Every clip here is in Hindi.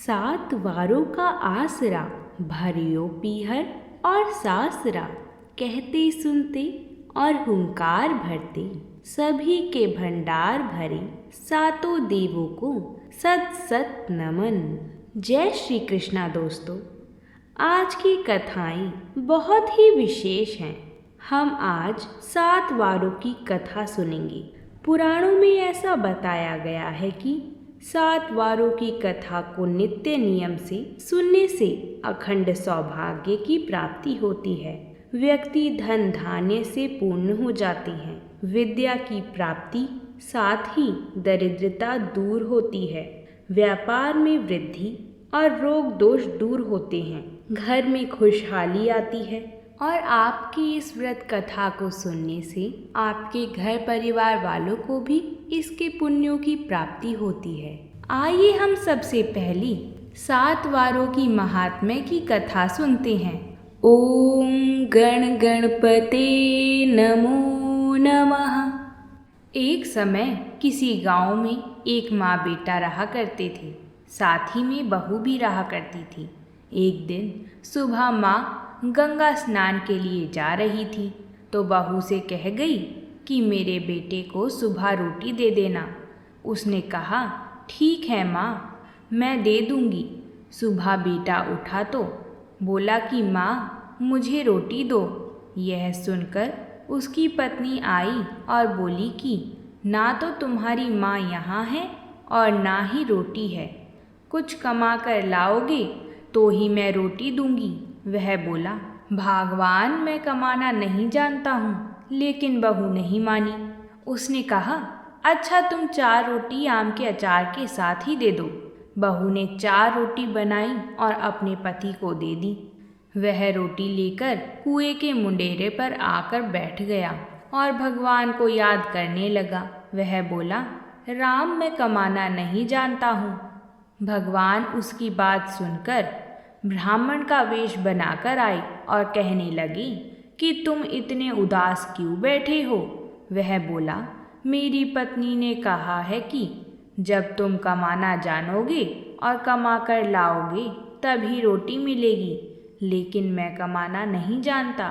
सात वारों का आसरा, भरियो पीहर और सासरा। कहते सुनते और हुंकार भरते, सभी के भंडार भरे। सातों देवों को सत सत नमन। जय श्री कृष्णा दोस्तों। आज की कथाएं बहुत ही विशेष हैं। हम आज सात वारों की कथा सुनेंगे। पुराणों में ऐसा बताया गया है कि सात वारों की कथा को नित्य नियम से सुनने से अखंड सौभाग्य की प्राप्ति होती है। व्यक्ति धन धान्य से पूर्ण हो जाते हैं, विद्या की प्राप्ति, साथ ही दरिद्रता दूर होती है, व्यापार में वृद्धि और रोग दोष दूर होते हैं, घर में खुशहाली आती है। और आपकी इस व्रत कथा को सुनने से आपके घर परिवार वालों को भी इसके पुण्यों की प्राप्ति होती है। आइए हम सबसे पहली सात वारों की महात्म्य की कथा सुनते हैं। ओम गण गणपते नमो नमः। एक समय किसी गांव में एक माँ बेटा रहा करते थे, साथ ही में बहू भी रहा करती थी। एक दिन सुबह माँ गंगा स्नान के लिए जा रही थी तो बहू से कह गई कि मेरे बेटे को सुबह रोटी दे देना। उसने कहा, ठीक है माँ, मैं दे दूँगी। सुबह बेटा उठा तो बोला कि माँ, मुझे रोटी दो। यह सुनकर उसकी पत्नी आई और बोली कि ना तो तुम्हारी माँ यहाँ है और ना ही रोटी है, कुछ कमा कर लाओगे तो ही मैं रोटी दूँगी। वह बोला, भगवान, मैं कमाना नहीं जानता हूँ। लेकिन बहू नहीं मानी। उसने कहा, अच्छा तुम 4 रोटी आम के अचार के साथ ही दे दो। बहू ने 4 रोटी बनाई और अपने पति को दे दी। वह रोटी लेकर कुएं के मुंडेरे पर आकर बैठ गया और भगवान को याद करने लगा। वह बोला, राम, मैं कमाना नहीं जानता हूँ। भगवान उसकी बात सुनकर ब्राह्मण का वेश बनाकर आई और कहने लगी कि तुम इतने उदास क्यों बैठे हो। वह बोला, मेरी पत्नी ने कहा है कि जब तुम कमाना जानोगे और कमा कर लाओगे तभी रोटी मिलेगी, लेकिन मैं कमाना नहीं जानता।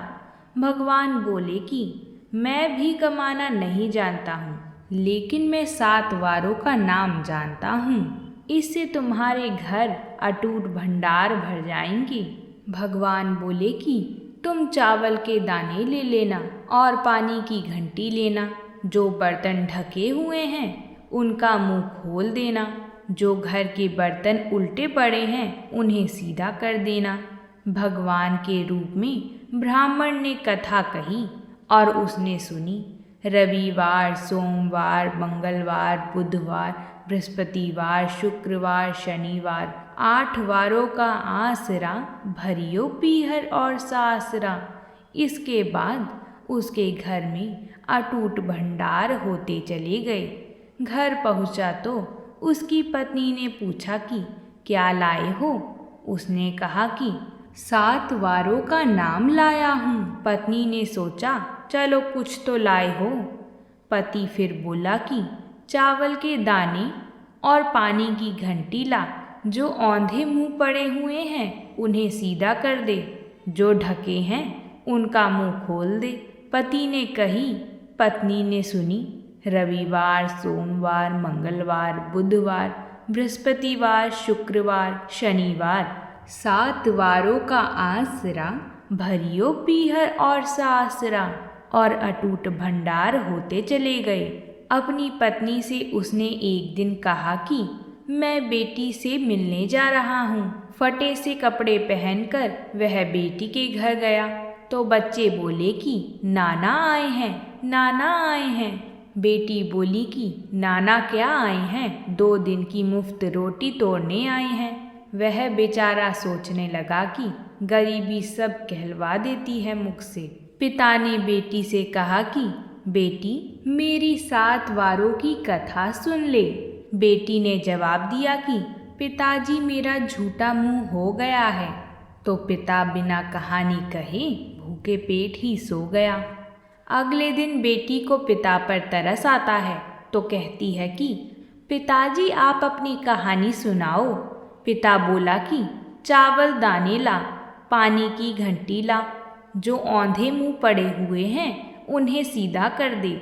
भगवान बोले कि मैं भी कमाना नहीं जानता हूँ, लेकिन मैं 7 वारों का नाम जानता हूँ। इससे तुम्हारे घर अटूट भंडार भर जाएंगे। भगवान बोले कि तुम चावल के दाने ले लेना और पानी की घंटी लेना। जो बर्तन ढके हुए हैं उनका मुंह खोल देना। जो घर के बर्तन उल्टे पड़े हैं उन्हें सीधा कर देना। भगवान के रूप में ब्राह्मण ने कथा कही और उसने सुनी। रविवार, सोमवार, मंगलवार, बुधवार, बृहस्पतिवार, शुक्रवार, शनिवार, 8 वारों का आसरा, भरियो पीहर और सासरा। इसके बाद उसके घर में अटूट भंडार होते चले गए। घर पहुंचा तो उसकी पत्नी ने पूछा कि क्या लाए हो। उसने कहा कि 7 वारों का नाम लाया हूँ। पत्नी ने सोचा, चलो कुछ तो लाए हो। पति फिर बोला कि चावल के दाने और पानी की घंटी ला। जो औंधे मुंह पड़े हुए हैं उन्हें सीधा कर दे, जो ढके हैं उनका मुंह खोल दे। पति ने कही, पत्नी ने सुनी। रविवार, सोमवार, मंगलवार, बुधवार, बृहस्पतिवार, शुक्रवार, शनिवार, 7 वारों का आसरा, भरियो पीहर और सासरा, और अटूट भंडार होते चले गए। अपनी पत्नी से उसने एक दिन कहा कि मैं बेटी से मिलने जा रहा हूँ। फटे से कपड़े पहनकर वह बेटी के घर गया तो बच्चे बोले कि नाना आए हैं, नाना आए हैं। बेटी बोली कि नाना क्या आए हैं, 2 दिन की मुफ्त रोटी तोड़ने आए हैं। वह बेचारा सोचने लगा कि गरीबी सब कहलवा देती है मुख से। पिता ने बेटी से कहा कि बेटी, मेरी 7 वारों की कथा सुन ले। बेटी ने जवाब दिया कि पिताजी, मेरा झूठा मुंह हो गया है। तो पिता बिना कहानी कहे भूखे पेट ही सो गया। अगले दिन बेटी को पिता पर तरस आता है तो कहती है कि पिताजी, आप अपनी कहानी सुनाओ। पिता बोला कि चावल दाने ला, पानी की घंटी ला, जो औंधे मुंह पड़े हुए हैं उन्हें सीधा कर दे,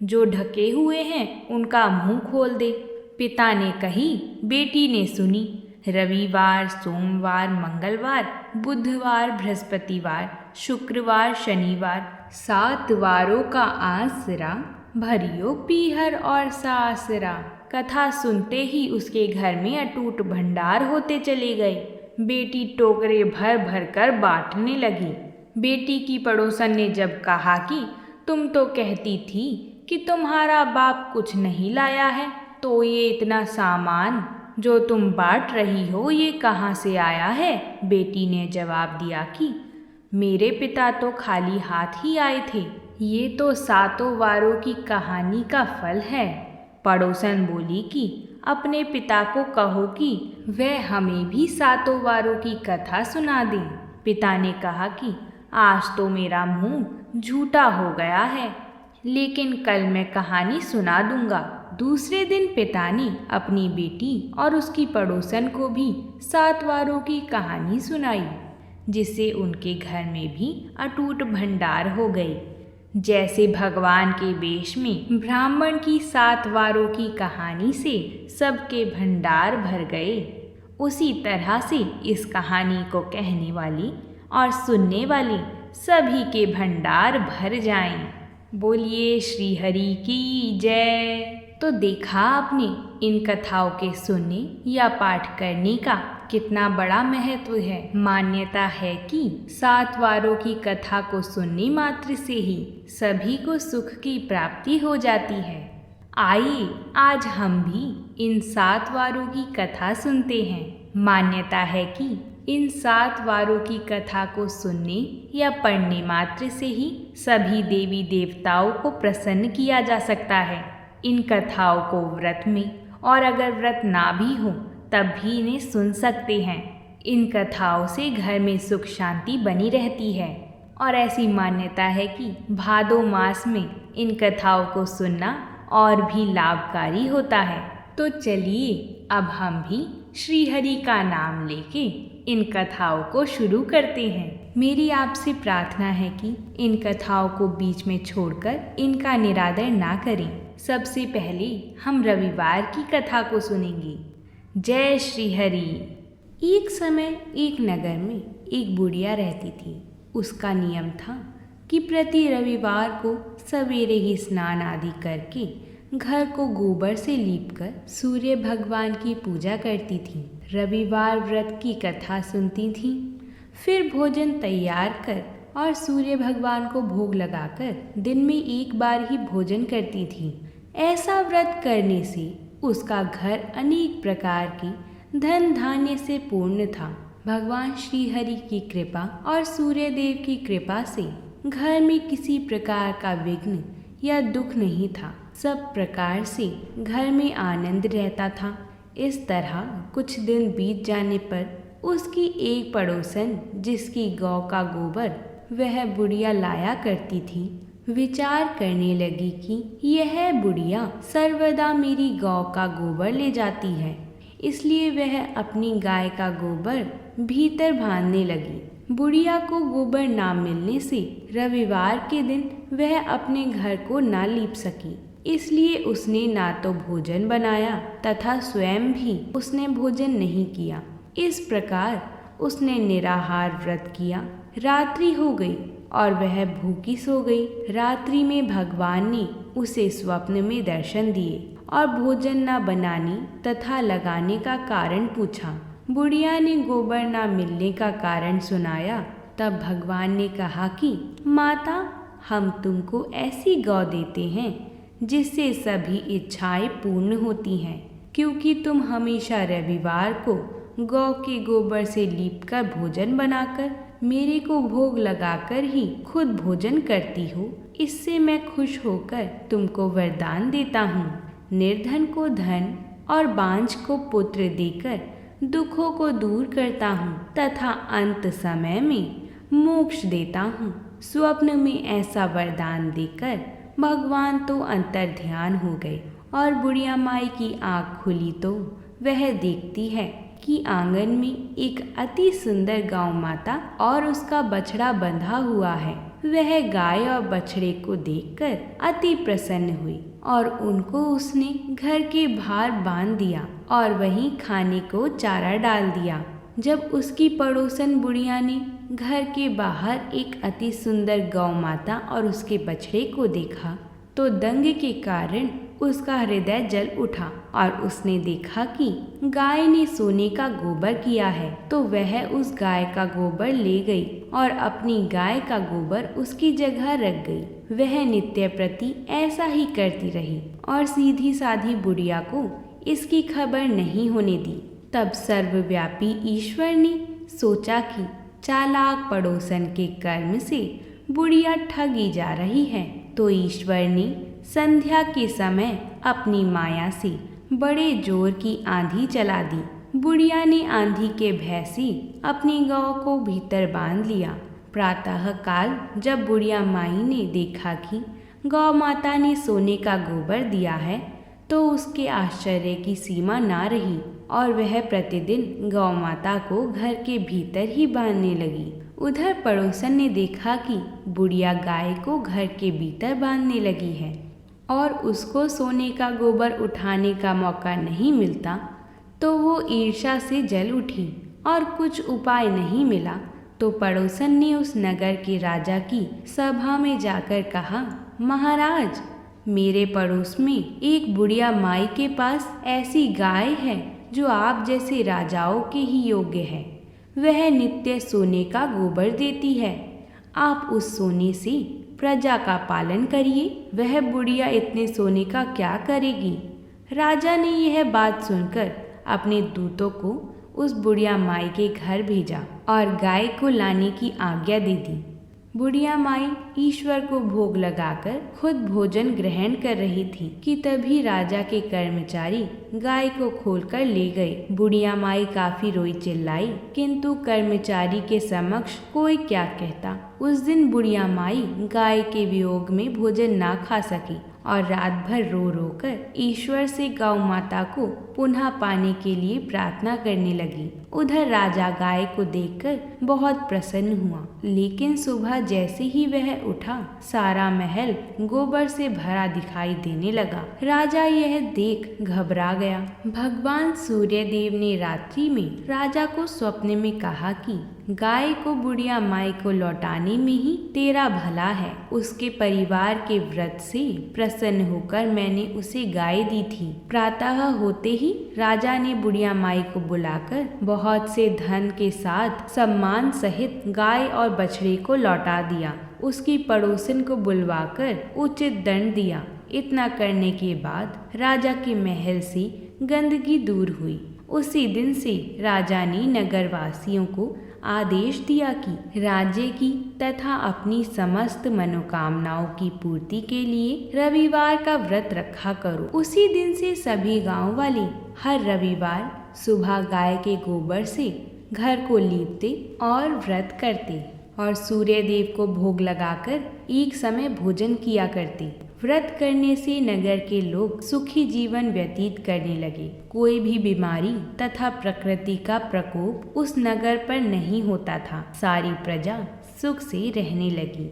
जो ढके हुए हैं उनका मुंह खोल दे। पिता ने कही, बेटी ने सुनी। रविवार, सोमवार, मंगलवार, बुधवार, बृहस्पतिवार, शुक्रवार, शनिवार, 7 वारों का आसरा, भरियो पीहर और सासरा। कथा सुनते ही उसके घर में अटूट भंडार होते चले गए। बेटी टोकरे भर भर कर बांटने लगी। बेटी की पड़ोसन ने जब कहा कि तुम तो कहती थी कि तुम्हारा बाप कुछ नहीं लाया है, तो ये इतना सामान जो तुम बांट रही हो ये कहाँ से आया है? बेटी ने जवाब दिया कि मेरे पिता तो खाली हाथ ही आए थे, ये तो 7 वारों की कहानी का फल है। पड़ोसन बोली कि अपने पिता को कहो कि वह हमें भी 7 वारों की कथा सुना दे। पिता ने कहा कि आज तो मेरा मुंह झूठा हो गया है, लेकिन कल मैं कहानी सुना दूंगा। दूसरे दिन पिता ने अपनी बेटी और उसकी पड़ोसन को भी 7 वारों की कहानी सुनाई, जिससे उनके घर में भी अटूट भंडार हो गई। जैसे भगवान के वेश में ब्राह्मण की 7 वारों की कहानी से सबके भंडार भर गए, उसी तरह से इस कहानी को कहने वाली और सुनने वाले सभी के भंडार भर जाएं। बोलिए श्री हरि की जय। तो देखा आपने इन कथाओं के सुनने या पाठ करने का कितना बड़ा महत्व है। मान्यता है कि 7 वारों की कथा को सुनने मात्र से ही सभी को सुख की प्राप्ति हो जाती है। आइए आज हम भी इन 7 वारों की कथा सुनते हैं। मान्यता है कि इन 7 वारों की कथा को सुनने या पढ़ने मात्र से ही सभी देवी देवताओं को प्रसन्न किया जा सकता है। इन कथाओं को व्रत में और अगर व्रत ना भी हो तब भी इन्हें सुन सकते हैं। इन कथाओं से घर में सुख शांति बनी रहती है और ऐसी मान्यता है कि भादो मास में इन कथाओं को सुनना और भी लाभकारी होता है। तो चलिए अब हम भी श्री हरि का नाम लेके इन कथाओं को शुरू करते हैं। मेरी आपसे प्रार्थना है कि इन कथाओं को बीच में छोड़कर इनका निरादर ना करें। सबसे पहले हम रविवार की कथा को सुनेंगे। जय श्री हरि। एक समय एक नगर में एक बुढ़िया रहती थी। उसका नियम था कि प्रति रविवार को सवेरे ही स्नान आदि करके घर को गोबर से लीपकर सूर्य भगवान की पूजा करती थी। रविवार व्रत की कथा सुनती थी, फिर भोजन तैयार कर और सूर्य भगवान को भोग लगाकर दिन में एक बार ही भोजन करती थी। ऐसा व्रत करने से उसका घर अनेक प्रकार की धन धान्य से पूर्ण था। भगवान श्री हरि की कृपा और सूर्य देव की कृपा से घर में किसी प्रकार का विघ्न या दुख नहीं था। सब प्रकार से घर में आनंद रहता था। इस तरह कुछ दिन बीत जाने पर उसकी एक पड़ोसन, जिसकी गौ का गोबर वह बुढ़िया लाया करती थी, विचार करने लगी कि यह बुढ़िया सर्वदा मेरी गौ का गोबर ले जाती है, इसलिए वह अपनी गाय का गोबर भीतर बांधने लगी। बुढ़िया को गोबर ना मिलने से रविवार के दिन वह अपने घर को ना लीप सकी, इसलिए उसने ना तो भोजन बनाया तथा स्वयं भी उसने भोजन नहीं किया। इस प्रकार उसने निराहार व्रत किया। रात्रि हो गई और वह भूखी सो गई। रात्रि में भगवान ने उसे स्वप्न में दर्शन दिए और भोजन न बनाने तथा लगाने का कारण पूछा। बुढ़िया ने गोबर न मिलने का कारण सुनाया। तब भगवान ने कहा कि माता, हम तुमको ऐसी गौ देते हैं जिससे सभी इच्छाएं पूर्ण होती हैं, क्योंकि तुम हमेशा रविवार को गौ के गोबर से लीपकर भोजन बनाकर मेरे को भोग लगाकर ही खुद भोजन करती हो। इससे मैं खुश होकर तुमको वरदान देता हूँ। निर्धन को धन और बांझ को पुत्र देकर दुखों को दूर करता हूँ तथा अंत समय में मोक्ष देता हूँ। स्वप्न में ऐसा वरदान देकर भगवान तो अंतर ध्यान हो गए और बुढ़िया माई की आँख खुली तो वह देखती है कि आंगन में एक अति सुंदर गौ माता और उसका बछड़ा बंधा हुआ है। वह गाय और बछड़े को देखकर अति प्रसन्न हुई और उनको उसने घर के बाहर बांध दिया और वहीं खाने को चारा डाल दिया। जब उसकी पड़ोसन बुढ़िया ने घर के बाहर एक अति सुंदर गौ माता और उसके बछड़े को देखा तो दंग के कारण उसका हृदय जल उठा और उसने देखा कि गाय ने सोने का गोबर किया है, तो वह उस गाय का गोबर ले गई और अपनी गाय का गोबर उसकी जगह रख गई। वह नित्य प्रति ऐसा ही करती रही और सीधी साधी बुढ़िया को इसकी खबर नहीं होने दी। तब सर्वव्यापी ईश्वर ने सोचा कि चालाक पड़ोसन के कर्म से बुढ़िया ठगी जा रही है, तो ईश्वर ने संध्या के समय अपनी माया से बड़े जोर की आंधी चला दी। बुढ़िया ने आंधी के भय से अपनी गौ को भीतर बांध लिया। प्रातः काल जब बुढ़िया माई ने देखा कि गौ माता ने सोने का गोबर दिया है, तो उसके आश्चर्य की सीमा ना रही और वह प्रतिदिन गौ माता को घर के भीतर ही बांधने लगी। उधर पड़ोसन ने देखा कि बुढ़िया गाय को घर के भीतर बांधने लगी है और उसको सोने का गोबर उठाने का मौका नहीं मिलता, तो वो ईर्ष्या से जल उठी और कुछ उपाय नहीं मिला तो पड़ोसन ने उस नगर के राजा की सभा में जाकर कहा, महाराज, मेरे पड़ोस में एक बुढ़िया माई के पास ऐसी गाय है जो आप जैसे राजाओं के ही योग्य है। वह नित्य सोने का गोबर देती है। आप उस सोने से प्रजा का पालन करिए। वह बुढ़िया इतने सोने का क्या करेगी? राजा ने यह बात सुनकर अपने दूतों को उस बुढ़िया माई के घर भेजा और गाय को लाने की आज्ञा दे दी। बुढ़िया माई ईश्वर को भोग लगाकर खुद भोजन ग्रहण कर रही थी कि तभी राजा के कर्मचारी गाय को खोलकर ले गए। बुढ़िया माई काफी रोई चिल्लाई, किंतु कर्मचारी के समक्ष कोई क्या कहता। उस दिन बुढ़िया माई गाय के वियोग में भोजन ना खा सकी और रात भर रो रो कर ईश्वर से गौ माता को पुनः पाने के लिए प्रार्थना करने लगी। उधर राजा गाय को देखकर बहुत प्रसन्न हुआ, लेकिन सुबह जैसे ही वह उठा, सारा महल गोबर से भरा दिखाई देने लगा। राजा यह देख घबरा गया। भगवान सूर्यदेव ने रात्रि में राजा को स्वप्न में कहा कि गाय को बुढ़िया माई को लौटाने में ही तेरा भला है। उसके परिवार के व्रत से प्रसन्न होकर मैंने उसे गाय दी थी। प्रातः होते ही राजा ने बुढ़िया माई को बुलाकर बहुत से धन के साथ सम्मान सहित गाय और बछड़े को लौटा दिया। उसकी पड़ोसन को बुलवाकर उचित दंड दिया। इतना करने के बाद राजा के महल से गंदगी दूर हुई। उसी दिन से राजा ने नगरवासियों को आदेश दिया कि राज्य की तथा अपनी समस्त मनोकामनाओं की पूर्ति के लिए रविवार का व्रत रखा करो। उसी दिन से सभी गांव वाले हर रविवार सुबह गाय के गोबर से घर को लीपते और व्रत करते और सूर्य देव को भोग लगाकर एक समय भोजन किया करते। व्रत करने से नगर के लोग सुखी जीवन व्यतीत करने लगे। कोई भी बीमारी तथा प्रकृति का प्रकोप उस नगर पर नहीं होता था। सारी प्रजा सुख से रहने लगी।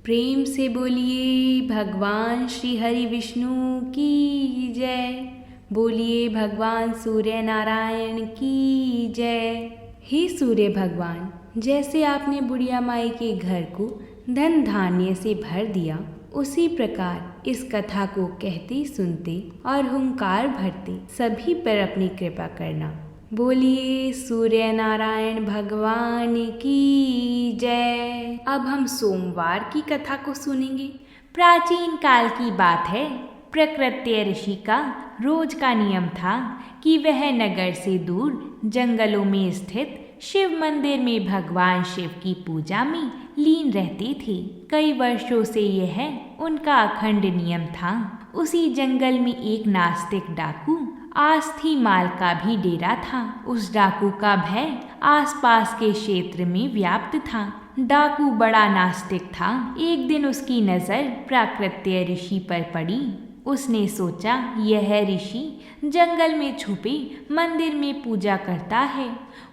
प्रेम से बोलिए भगवान श्री हरि विष्णु की जय। बोलिए भगवान सूर्य नारायण की जय। हे सूर्य भगवान, जैसे आपने बुढ़िया माई के घर को धन धान्य से भर दिया, उसी प्रकार इस कथा को कहते सुनते और हुंकार भरते सभी पर अपनी कृपा करना। बोलिए सूर्य नारायण भगवान की जय। अब हम सोमवार की कथा को सुनेंगे। प्राचीन काल की बात है। प्रकृत्य ऋषि का रोज का नियम था कि वह नगर से दूर जंगलों में स्थित शिव मंदिर में भगवान शिव की पूजा में लीन रहते थे। कई वर्षों से यह उनका अखंड नियम था। उसी जंगल में एक नास्तिक डाकू आस्थी माल का भी डेरा था। उस डाकू का भय आसपास के क्षेत्र में व्याप्त था। डाकू बड़ा नास्तिक था। एक दिन उसकी नजर प्राकृत्य ऋषि पर पड़ी। उसने सोचा यह ऋषि जंगल में छुपे मंदिर में पूजा करता है।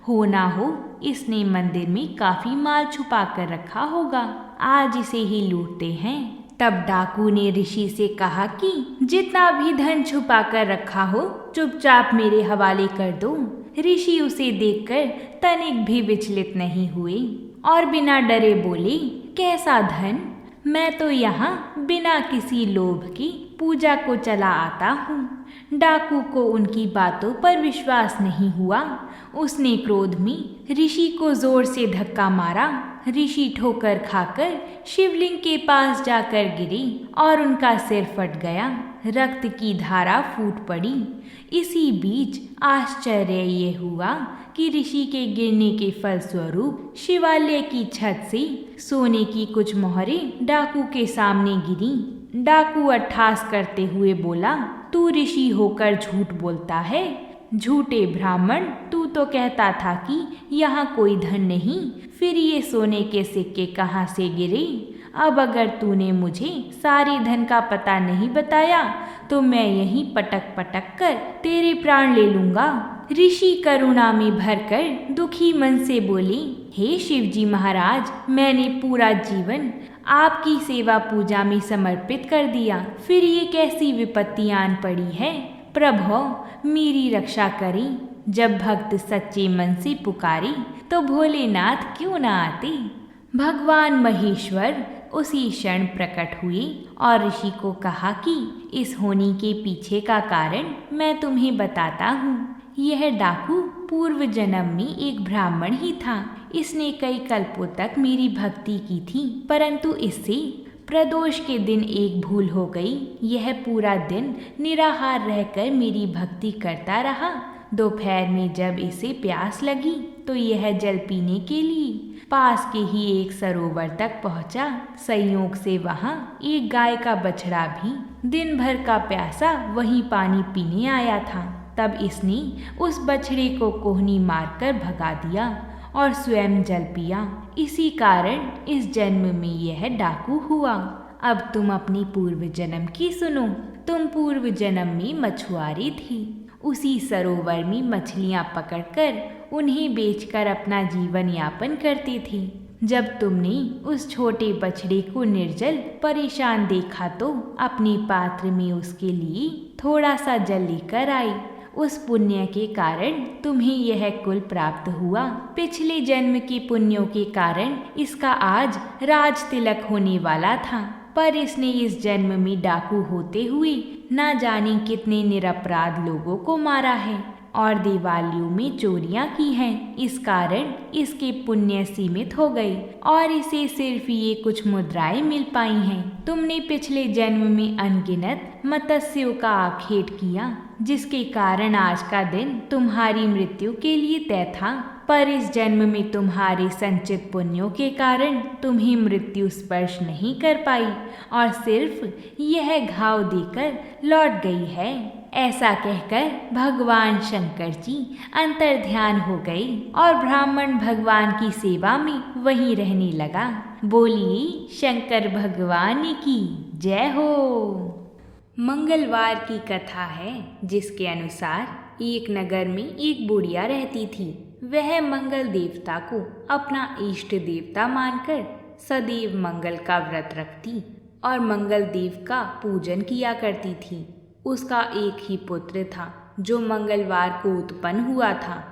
हो ना हो इसने मंदिर में काफी माल छुपा कर रखा होगा, आज इसे ही लूटते हैं। तब डाकू ने ऋषि से कहा कि जितना भी धन छुपा कर रखा हो चुपचाप मेरे हवाले कर दो। ऋषि उसे देखकर तनिक भी विचलित नहीं हुए और बिना डरे बोले, कैसा धन? मैं तो यहाँ बिना किसी लोभ की पूजा को चला आता हूँ। डाकू को उनकी बातों पर विश्वास नहीं हुआ। उसने क्रोध में ऋषि को जोर से धक्का मारा। ऋषि ठोकर खाकर शिवलिंग के पास जाकर गिरे और उनका सिर फट गया। रक्त की धारा फूट पड़ी। इसी बीच आश्चर्य ये हुआ कि ऋषि के गिरने के फलस्वरूप शिवालय की छत से सोने की कुछ मोहरें डाकू के सामने गिरी। डाकू अट्ठास करते हुए बोला, तू ऋषि होकर झूठ बोलता है। झूठे ब्राह्मण, तू तो कहता था कि यहाँ कोई धन नहीं, फिर ये सोने के सिक्के कहाँ से गिरे? अब अगर तूने मुझे सारे धन का पता नहीं बताया तो मैं यहीं पटक पटक कर तेरे प्राण ले लूंगा। ऋषि करुणा में भरकर दुखी मन से बोले, हे शिवजी महाराज, मैंने पूरा जीवन आपकी सेवा पूजा में समर्पित कर दिया, फिर ये कैसी विपत्ति आन पड़ी है? प्रभु मेरी रक्षा करें। जब भक्त सच्चे मन से पुकारे तो भोलेनाथ क्यों न आते। भगवान महेश्वर उसी क्षण प्रकट हुए और ऋषि को कहा कि इस होनी के पीछे का कारण मैं तुम्हें बताता हूँ। यह डाकू पूर्व जन्म में एक ब्राह्मण ही था। इसने कई कल्पों तक मेरी भक्ति की थी, परंतु इससे प्रदोष के दिन एक भूल हो गई। यह पूरा दिन निराहार रहकर मेरी भक्ति करता रहा। दोपहर में जब इसे प्यास लगी तो यह जल पीने के लिए पास के ही एक सरोवर तक पहुंचा। संयोग से वहां एक गाय का बछड़ा भी दिन भर का प्यासा वहीं पानी पीने आया था। तब इसने उस बछड़े को कोहनी मारकर भगा दिया और स्वयं जल पिया। इसी कारण इस जन्म में यह डाकू हुआ। अब तुम अपनी पूर्व जन्म की सुनो। तुम पूर्व जन्म में मछुआरी थी। उसी सरोवर में मछलियां पकड़कर उन्हें बेचकर अपना जीवन यापन करती थी। जब तुमने उस छोटे बछड़े को निर्जल परेशान देखा तो अपने पात्र में उसके लिए थोड़ा सा जल लेकर आई। उस पुण्य के कारण तुम्हें यह कुल प्राप्त हुआ। पिछले जन्म के पुण्यों के कारण इसका आज राज तिलक होने वाला था, पर इसने इस जन्म में डाकू होते हुए ना जाने कितने निरपराध लोगों को मारा है और दिवालियों में चोरियां की हैं। इस कारण इसके पुण्य सीमित हो गए और इसे सिर्फ ये कुछ मुद्राएं मिल पाई हैं। तुमने पिछले जन्म में अनगिनत मत्स्यों का आखेट किया, जिसके कारण आज का दिन तुम्हारी मृत्यु के लिए तय था, पर इस जन्म में तुम्हारे संचित पुण्यों के कारण तुम्हें मृत्यु स्पर्श नहीं कर पाई और सिर्फ यह घाव देकर लौट गई है। ऐसा कहकर भगवान शंकर जी अंतर्ध्यान हो गए और ब्राह्मण भगवान की सेवा में वहीं रहने लगा। बोलिए शंकर भगवान की जय हो। मंगलवार की कथा है, जिसके अनुसार एक नगर में एक बुढ़िया रहती थी। वह मंगल देवता को अपना इष्ट देवता मानकर सदैव मंगल का व्रत रखती और मंगल देव का पूजन किया करती थी। उसका एक ही पुत्र था जो मंगलवार को उत्पन्न हुआ था।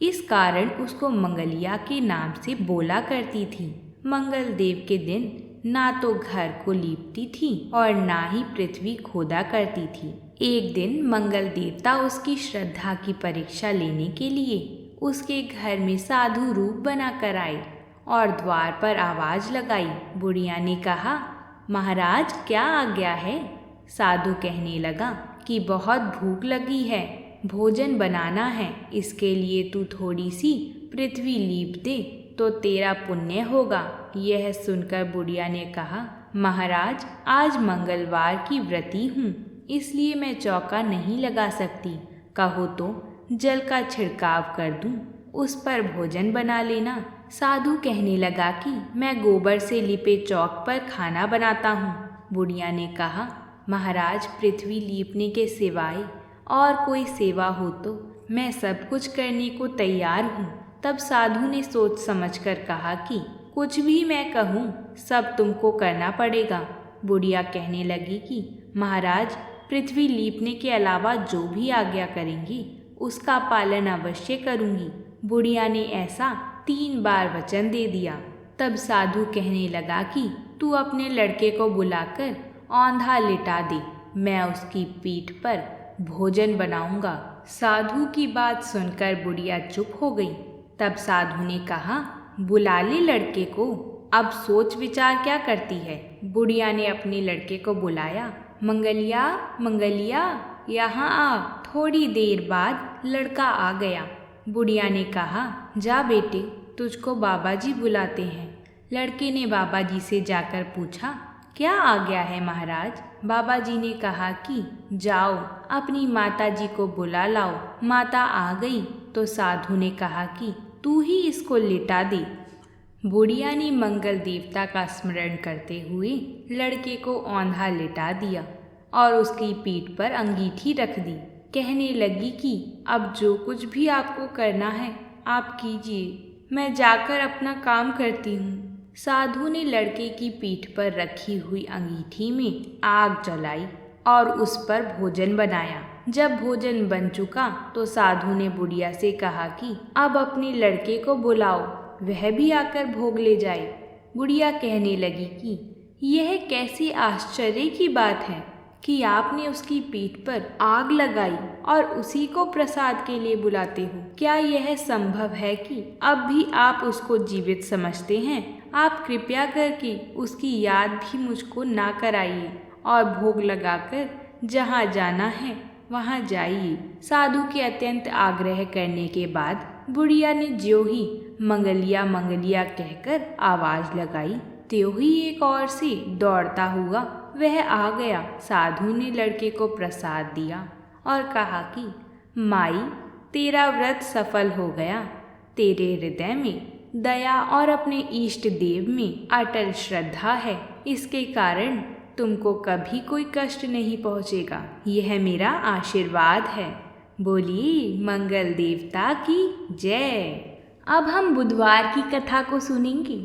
इस कारण उसको मंगलिया के नाम से बोला करती थी। मंगल देव के दिन ना तो घर को लीपती थी और ना ही पृथ्वी खोदा करती थी। एक दिन मंगल देवता उसकी श्रद्धा की परीक्षा लेने के लिए उसके घर में साधु रूप बनाकर आए और द्वार पर आवाज लगाई। बुढ़िया ने कहा, महाराज क्या आज्ञा है? साधु कहने लगा कि बहुत भूख लगी है, भोजन बनाना है, इसके लिए तू थोड़ी सी पृथ्वी लीप दे तो तेरा पुण्य होगा। यह सुनकर बुढ़िया ने कहा, महाराज आज मंगलवार की व्रती हूँ, इसलिए मैं चौका नहीं लगा सकती। कहो तो जल का छिड़काव कर दूँ, उस पर भोजन बना लेना। साधु कहने लगा कि मैं गोबर से लिपे चौक पर खाना बनाता हूँ। बुढ़िया ने कहा, महाराज, पृथ्वी लीपने के सिवाय और कोई सेवा हो तो मैं सब कुछ करने को तैयार हूँ। तब साधु ने सोच समझकर कहा कि कुछ भी मैं कहूँ सब तुमको करना पड़ेगा। बुढ़िया कहने लगी कि महाराज, पृथ्वी लीपने के अलावा जो भी आज्ञा करेंगी उसका पालन अवश्य करूँगी। बुढ़िया ने ऐसा 3 बार वचन दे दिया। तब साधु कहने लगा कि तू अपने लड़के को बुलाकर औंधा लिटा दे, मैं उसकी पीठ पर भोजन बनाऊंगा। साधु की बात सुनकर बुढ़िया चुप हो गई। तब साधु ने कहा, बुला ले लड़के को, अब सोच विचार क्या करती है। बुढ़िया ने अपने लड़के को बुलाया। मंगलिया, मंगलिया, यहाँ आ। थोड़ी देर बाद लड़का आ गया। बुढ़िया ने कहा, जा बेटे, तुझको बाबा जी बुलाते हैं। लड़के ने बाबा जी से जाकर पूछा, क्या आज्ञा है महाराज। बाबा जी ने कहा कि जाओ अपनी माता जी को बुला लाओ। माता आ गई तो साधु ने कहा कि तू ही इसको लिटा दे। बुढ़िया ने मंगल देवता का स्मरण करते हुए लड़के को औंधा लिटा दिया और उसकी पीठ पर अंगीठी रख दी। कहने लगी कि अब जो कुछ भी आपको करना है आप कीजिए, मैं जाकर अपना काम करती हूँ। साधु ने लड़के की पीठ पर रखी हुई अंगीठी में आग जलाई और उस पर भोजन बनाया। जब भोजन बन चुका तो साधु ने बुढ़िया से कहा कि अब अपने लड़के को बुलाओ, वह भी आकर भोग ले जाए। बुढ़िया कहने लगी कि यह कैसी आश्चर्य की बात है कि आपने उसकी पीठ पर आग लगाई और उसी को प्रसाद के लिए बुलाते हो। क्या यह संभव है कि अब भी आप उसको जीवित समझते हैं? आप कृपया करके उसकी याद भी मुझको ना कराइए और भोग लगाकर जहाँ जाना है वहाँ जाइए। साधु के अत्यंत आग्रह करने के बाद बुढ़िया ने ज्यों ही मंगलिया मंगलिया कहकर आवाज लगाई, त्यों ही एक ओर से दौड़ता हुआ वह आ गया। साधु ने लड़के को प्रसाद दिया और कहा कि माई, तेरा व्रत सफल हो गया। तेरे हृदय में दया और अपने इष्ट देव में अटल श्रद्धा है, इसके कारण तुमको कभी कोई कष्ट नहीं पहुँचेगा। यह मेरा आशीर्वाद है। बोलिए मंगल देवता की जय। अब हम बुधवार की कथा को सुनेंगे।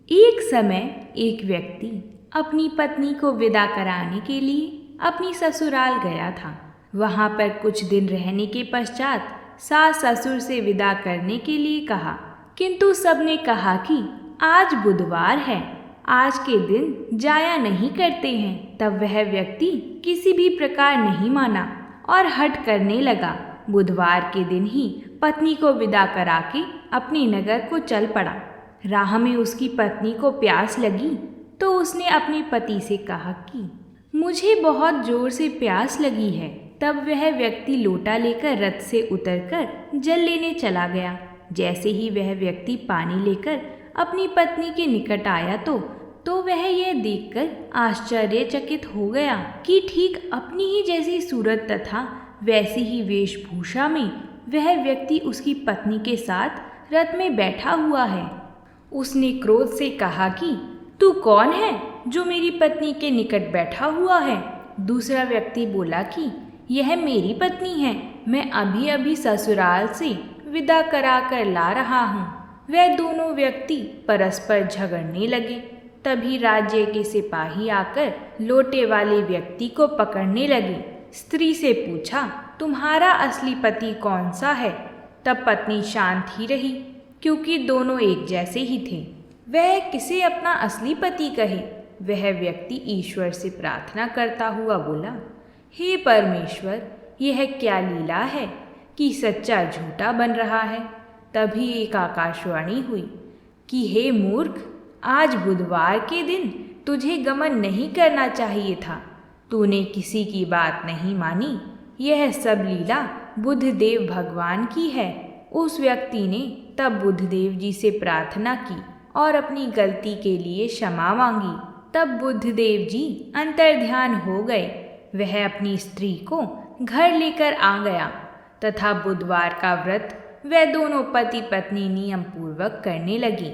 एक समय एक व्यक्ति अपनी पत्नी को विदा कराने के लिए अपनी ससुराल गया था। वहाँ पर कुछ दिन रहने के पश्चात सास ससुर से विदा करने के लिए कहा, किंतु सबने कहा कि आज बुधवार है, आज के दिन जाया नहीं करते हैं। तब वह व्यक्ति किसी भी प्रकार नहीं माना और हठ करने लगा। बुधवार के दिन ही पत्नी को विदा करा के अपने नगर को चल पड़ा। राह में उसकी पत्नी को प्यास लगी तो उसने अपने पति से कहा कि मुझे बहुत जोर से प्यास लगी है। तब वह व्यक्ति लोटा लेकर रथ से उतरकर जल लेने चला गया। जैसे ही वह व्यक्ति पानी लेकर अपनी पत्नी के निकट आया तो वह यह देखकर आश्चर्यचकित हो गया कि ठीक अपनी ही जैसी सूरत तथा वैसी ही वेशभूषा में वह व्यक्ति उसकी पत्नी के साथ रथ में बैठा हुआ है। उसने क्रोध से कहा कि तू कौन है जो मेरी पत्नी के निकट बैठा हुआ है? दूसरा व्यक्ति बोला कि यह मेरी पत्नी है, मैं अभी अभी ससुराल से विदा करा कर ला रहा हूँ। वह दोनों व्यक्ति परस्पर झगड़ने लगे। तभी राज्य के सिपाही आकर लोटे वाले व्यक्ति को पकड़ने लगे। स्त्री से पूछा, तुम्हारा असली पति कौन सा है? तब पत्नी शांत ही रही, क्योंकि दोनों एक जैसे ही थे। वह किसे अपना असली पति कहे? वह व्यक्ति ईश्वर से प्रार्थना करता हुआ बोला, हे परमेश्वर, यह क्या लीला है कि सच्चा झूठा बन रहा है। तभी एक आकाशवाणी हुई कि हे मूर्ख, आज बुधवार के दिन तुझे गमन नहीं करना चाहिए था। तूने किसी की बात नहीं मानी। यह सब लीला बुद्धदेव भगवान की है। उस व्यक्ति ने तब बुद्धदेव जी से प्रार्थना की और अपनी गलती के लिए क्षमा मांगी। तब बुद्धदेव जी अंतर्ध्यान हो गए। वह अपनी स्त्री को घर लेकर आ गया तथा बुधवार का व्रत वे दोनों पति पत्नी नियम पूर्वक करने लगे।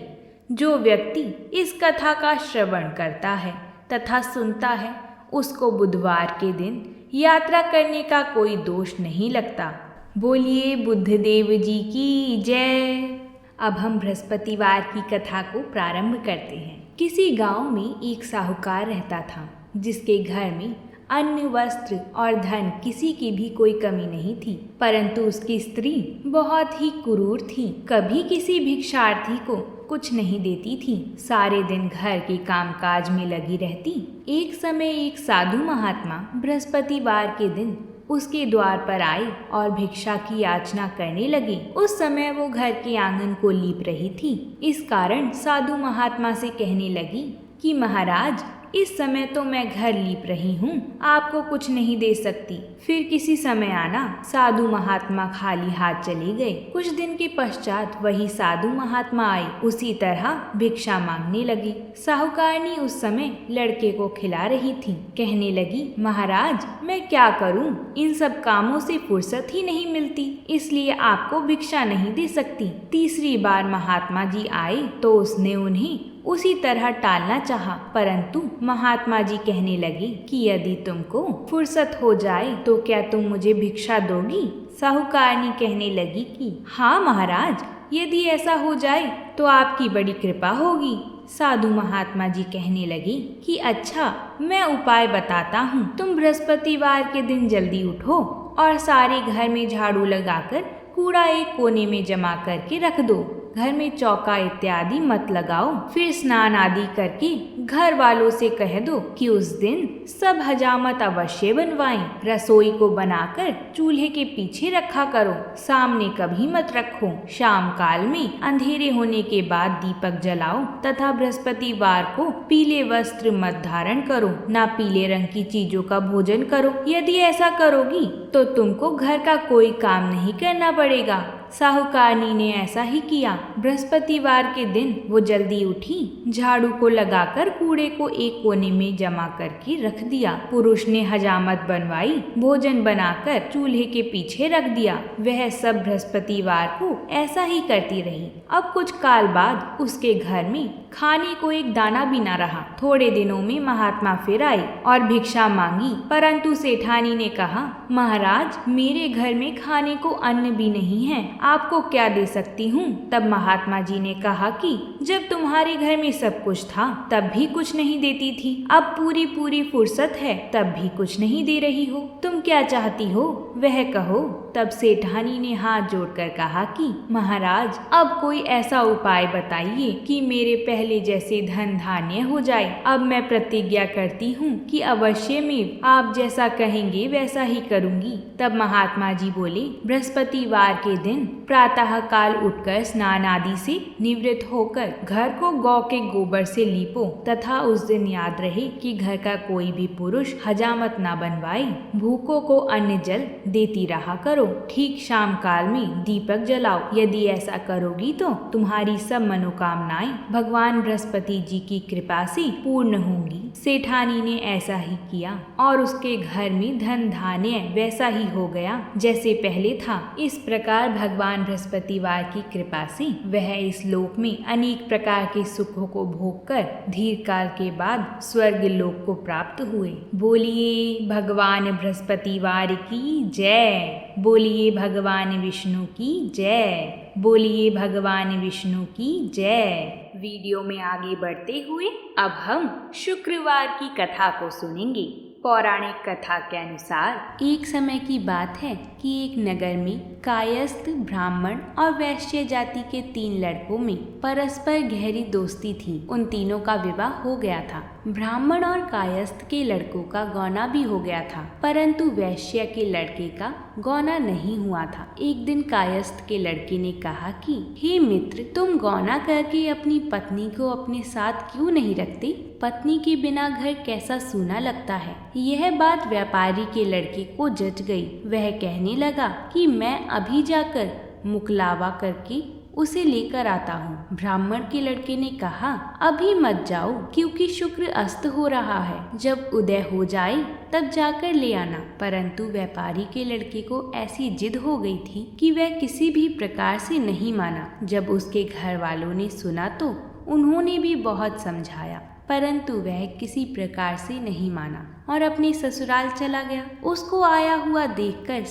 जो व्यक्ति इस कथा का श्रवण करता है तथा सुनता है उसको बुधवार के दिन यात्रा करने का कोई दोष नहीं लगता। बोलिए बुद्धदेव जी की जय। अब हम बृहस्पतिवार की कथा को प्रारंभ करते हैं। किसी गांव में एक साहूकार रहता था, जिसके घर में अन्न, वस्त्र और धन किसी की भी कोई कमी नहीं थी। परंतु उसकी स्त्री बहुत ही क्रूर थी। कभी किसी भिक्षार्थी को कुछ नहीं देती थी। सारे दिन घर के कामकाज में लगी रहती। एक समय एक साधु महात्मा बृहस्पतिवार के दिन उसके द्वार पर आए और भिक्षा की याचना करने लगे। उस समय वो घर के आंगन को लीप रही थी। इस कारण साधु महात्मा से कहने लगी कि महाराज, इस समय तो मैं घर लीप रही हूँ, आपको कुछ नहीं दे सकती, फिर किसी समय आना। साधु महात्मा खाली हाथ चले गए। कुछ दिन के पश्चात वही साधु महात्मा आए, उसी तरह भिक्षा मांगने लगी। साहूकारनी उस समय लड़के को खिला रही थी। कहने लगी, महाराज मैं क्या करूँ, इन सब कामों से फुर्सत ही नहीं मिलती, इसलिए आपको भिक्षा नहीं दे सकती। तीसरी बार महात्मा जी आए तो उसने उन्हें उसी तरह टालना चाहा, परंतु महात्मा जी कहने लगे कि यदि तुमको फुर्सत हो जाए तो क्या तुम मुझे भिक्षा दोगी? साहूकारनी कहने लगी कि हाँ महाराज, यदि ऐसा हो जाए तो आपकी बड़ी कृपा होगी। साधु महात्मा जी कहने लगे कि अच्छा, मैं उपाय बताता हूँ। तुम बृहस्पतिवार के दिन जल्दी उठो और सारे घर में झाड़ू लगाकर कूड़ा एक कोने में जमा करके रख दो। घर में चौका इत्यादि मत लगाओ। फिर स्नान आदि करके घर वालों से कह दो कि उस दिन सब हजामत अवश्य बनवाएं। रसोई को बनाकर चूल्हे के पीछे रखा करो, सामने कभी मत रखो। शाम काल में अंधेरे होने के बाद दीपक जलाओ तथा बृहस्पतिवार को पीले वस्त्र मत धारण करो, ना पीले रंग की चीजों का भोजन करो। यदि ऐसा करोगी तो तुमको घर का कोई काम नहीं करना पड़ेगा। साहूकारनी ने ऐसा ही किया। बृहस्पतिवार के दिन वो जल्दी उठी, झाड़ू को लगाकर कूड़े को एक कोने में जमा करके रख दिया। पुरुष ने हजामत बनवाई, भोजन बनाकर चूल्हे के पीछे रख दिया। वह सब बृहस्पतिवार को ऐसा ही करती रही। अब कुछ काल बाद उसके घर में खाने को एक दाना भी न रहा। थोड़े दिनों में महात्मा फिर आए और भिक्षा मांगी, परंतु सेठानी ने कहा, महाराज मेरे घर में खाने को अन्न भी नहीं है, आपको क्या दे सकती हूँ? तब महात्मा जी ने कहा कि जब तुम्हारे घर में सब कुछ था तब भी कुछ नहीं देती थी, अब पूरी पूरी फुर्सत है तब भी कुछ नहीं दे रही हो, तुम क्या चाहती हो वह कहो। तब सेठानी ने हाथ जोड़कर कहा कि महाराज अब कोई ऐसा उपाय बताइए कि मेरे पहले जैसे धन धान्य हो जाए। अब मैं प्रतिज्ञा करती हूँ कि अवश्य में आप जैसा कहेंगे वैसा ही करूँगी। तब महात्मा जी बोले, बृहस्पतिवार के दिन प्रातः काल उठकर स्नान आदि से निवृत्त होकर घर को गौ के गोबर से लीपो तथा उस दिन याद रहे कि घर का कोई भी पुरुष हजामत न बनवाए। भूखों को अन्न जल देती रहा करो। ठीक शाम काल में दीपक जलाओ। यदि ऐसा करोगी तो तुम्हारी सब मनोकामनाएं भगवान बृहस्पति जी की कृपा से पूर्ण होंगी। सेठानी ने ऐसा ही किया और उसके घर में धन धान्य वैसा ही हो गया जैसे पहले था। इस प्रकार भगवान बृहस्पतिवार की कृपा से वह इस लोक में अनेक प्रकार के सुखों को भोग कर दीर्घ काल के बाद स्वर्ग लोक को प्राप्त हुए। बोलिए भगवान बृहस्पतिवार की जय। बोलिए भगवान विष्णु की जय। बोलिए भगवान विष्णु की जय। वीडियो में आगे बढ़ते हुए अब हम शुक्रवार की कथा को सुनेंगे। पौराणिक कथा के अनुसार एक समय की बात है कि एक नगर में कायस्थ, ब्राह्मण और वैश्य जाति के 3 लड़कों में परस्पर गहरी दोस्ती थी। उन तीनों का विवाह हो गया था। ब्राह्मण और कायस्थ के लड़कों का गौना भी हो गया था, परंतु वैश्य के लड़के का गौना नहीं हुआ था। एक दिन कायस्थ के लड़के ने कहा कि हे मित्र, तुम गौना करके अपनी पत्नी को अपने साथ क्यों नहीं रखते? पत्नी के बिना घर कैसा सूना लगता है। यह बात व्यापारी के लड़के को जच गई। वह कहने लगा कि मैं अभी जाकर मुकलावा करके उसे लेकर आता हूँ। ब्राह्मण के लड़के ने कहा, अभी मत जाओ क्योंकि शुक्र अस्त हो रहा है, जब उदय हो जाए तब जाकर ले आना। परंतु व्यापारी के लड़के को ऐसी जिद हो गई थी कि वह किसी भी प्रकार से नहीं माना। जब उसके घर वालों ने सुना तो उन्होंने भी बहुत समझाया, परंतु वह किसी प्रकार से नहीं माना और अपने ससुराल चला गया। उसको आया देखकर